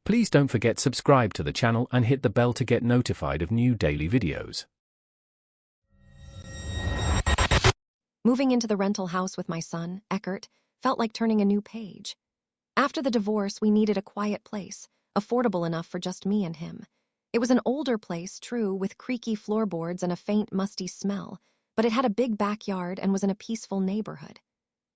Please don't forget subscribe to the channel and hit the bell to get notified of new daily videos. Moving into the rental house with my son, Eckert, felt like turning a new page. After the divorce, we needed a quiet place, affordable enough for just me and him. It was an older place, true, with creaky floorboards and a faint, musty smell, but it had a big backyard and was in a peaceful neighborhood.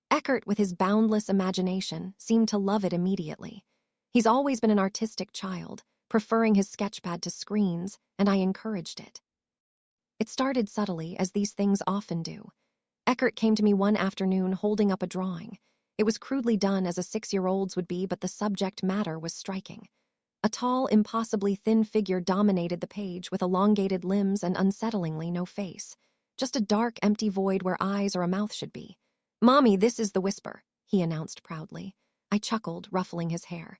Eckert, with his boundless imagination, seemed to love it immediately. He's always been an artistic child, preferring his sketchpad to screens, and I encouraged it. It started subtly, as these things often do. Eckert came to me one afternoon holding up a drawing. It was crudely done as a 6-year-old's would be, but the subject matter was striking. A tall, impossibly thin figure dominated the page with elongated limbs and unsettlingly no face. Just a dark, empty void where eyes or a mouth should be. "Mommy, this is the Whisper," he announced proudly. I chuckled, ruffling his hair.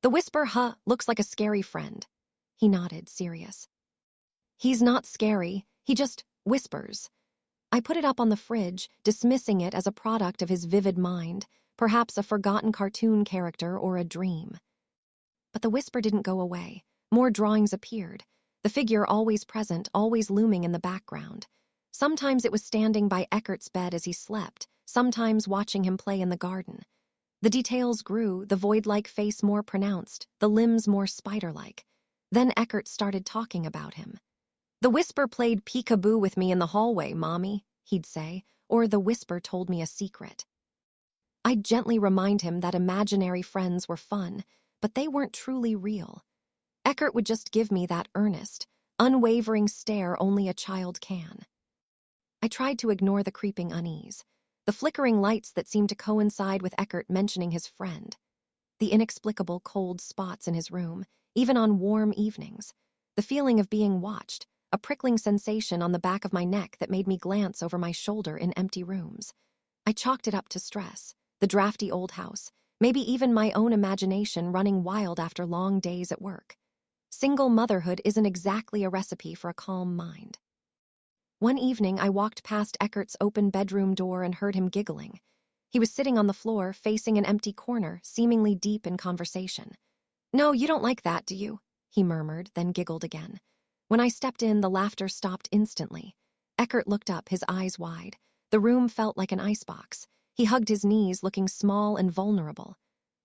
"The Whisper, huh? Looks like a scary friend." He nodded, serious. "He's not scary, he just whispers." I put it up on the fridge, dismissing it as a product of his vivid mind, perhaps a forgotten cartoon character or a dream. But the whisper didn't go away. More drawings appeared, the figure always present, always looming in the background. Sometimes it was standing by Eckert's bed as he slept, sometimes watching him play in the garden. The details grew, the void-like face more pronounced, the limbs more spider-like. Then Eckert started talking about him. "The Whisper played peekaboo with me in the hallway, Mommy," he'd say, or "the Whisper told me a secret." I'd gently remind him that imaginary friends were fun, but they weren't truly real. Eckert would just give me that earnest, unwavering stare only a child can. I tried to ignore the creeping unease, the flickering lights that seemed to coincide with Eckert mentioning his friend, the inexplicable cold spots in his room, even on warm evenings, the feeling of being watched, a prickling sensation on the back of my neck that made me glance over my shoulder in empty rooms. I chalked it up to stress, the drafty old house, maybe even my own imagination running wild after long days at work. Single motherhood isn't exactly a recipe for a calm mind. One evening, I walked past Eckert's open bedroom door and heard him giggling. He was sitting on the floor, facing an empty corner, seemingly deep in conversation. "No, you don't like that, do you?" he murmured, then giggled again. When I stepped in, the laughter stopped instantly. Eckert looked up, his eyes wide. The room felt like an icebox. He hugged his knees, looking small and vulnerable.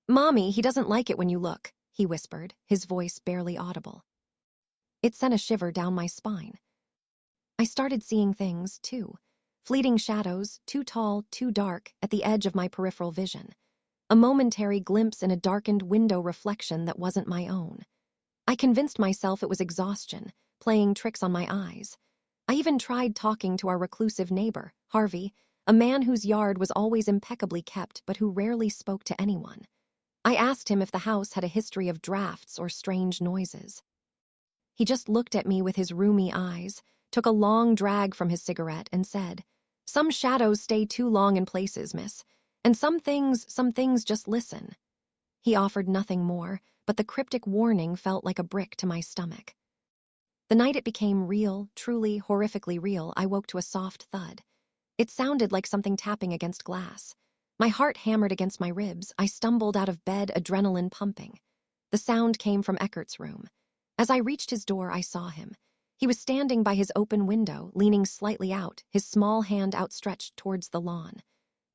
"Mommy, he doesn't like it when you look," he whispered, his voice barely audible. It sent a shiver down my spine. I started seeing things, too. Fleeting shadows, too tall, too dark, at the edge of my peripheral vision. A momentary glimpse in a darkened window reflection that wasn't my own. I convinced myself it was exhaustion, playing tricks on my eyes. I even tried talking to our reclusive neighbor, Harvey, a man whose yard was always impeccably kept but who rarely spoke to anyone. I asked him if the house had a history of drafts or strange noises. He just looked at me with his rheumy eyes, took a long drag from his cigarette, and said, "Some shadows stay too long in places, miss, and some things just listen." He offered nothing more, but the cryptic warning felt like a brick to my stomach. The night it became real, truly, horrifically real, I woke to a soft thud. It sounded like something tapping against glass. My heart hammered against my ribs. I stumbled out of bed, adrenaline pumping. The sound came from Eckert's room. As I reached his door, I saw him. He was standing by his open window, leaning slightly out, his small hand outstretched towards the lawn.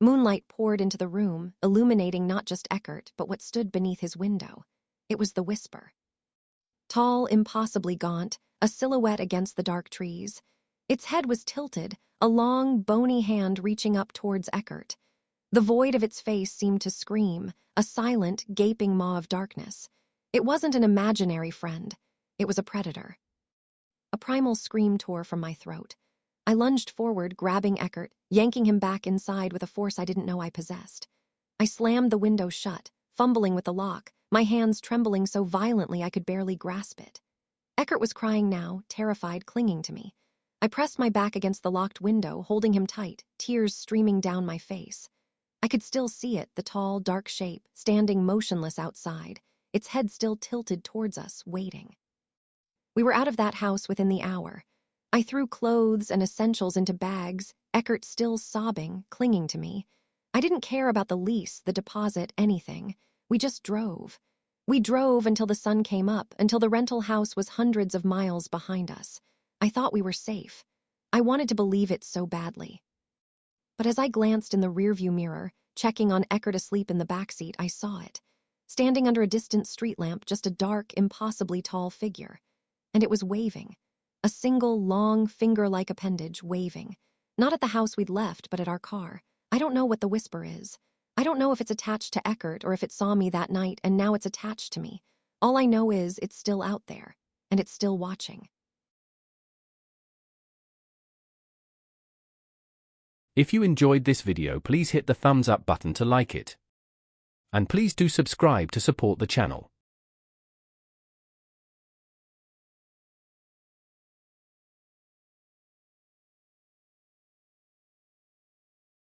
Moonlight poured into the room, illuminating not just Eckert, but what stood beneath his window. It was the Whisper. Tall, impossibly gaunt, a silhouette against the dark trees. Its head was tilted, a long, bony hand reaching up towards Eckert. The void of its face seemed to scream, a silent, gaping maw of darkness. It wasn't an imaginary friend. It was a predator. A primal scream tore from my throat. I lunged forward, grabbing Eckert, yanking him back inside with a force I didn't know I possessed. I slammed the window shut, fumbling with the lock, my hands trembling so violently I could barely grasp it. Eckert was crying now, terrified, clinging to me. I pressed my back against the locked window, holding him tight, tears streaming down my face. I could still see it, the tall, dark shape, standing motionless outside, its head still tilted towards us, waiting. We were out of that house within the hour. I threw clothes and essentials into bags, Eckert still sobbing, clinging to me. I didn't care about the lease, the deposit, anything. We just drove. We drove until the sun came up, until the rental house was hundreds of miles behind us. I thought we were safe. I wanted to believe it so badly. But as I glanced in the rearview mirror, checking on Eckert asleep in the backseat, I saw it. Standing under a distant street lamp, just a dark, impossibly tall figure. And it was waving. A single, long, finger-like appendage waving. Not at the house we'd left, but at our car. I don't know what the whisper is. I don't know if it's attached to Eckert or if it saw me that night and now it's attached to me. All I know is it's still out there, and it's still watching. If you enjoyed this video, please hit the thumbs up button to like it. And please do subscribe to support the channel.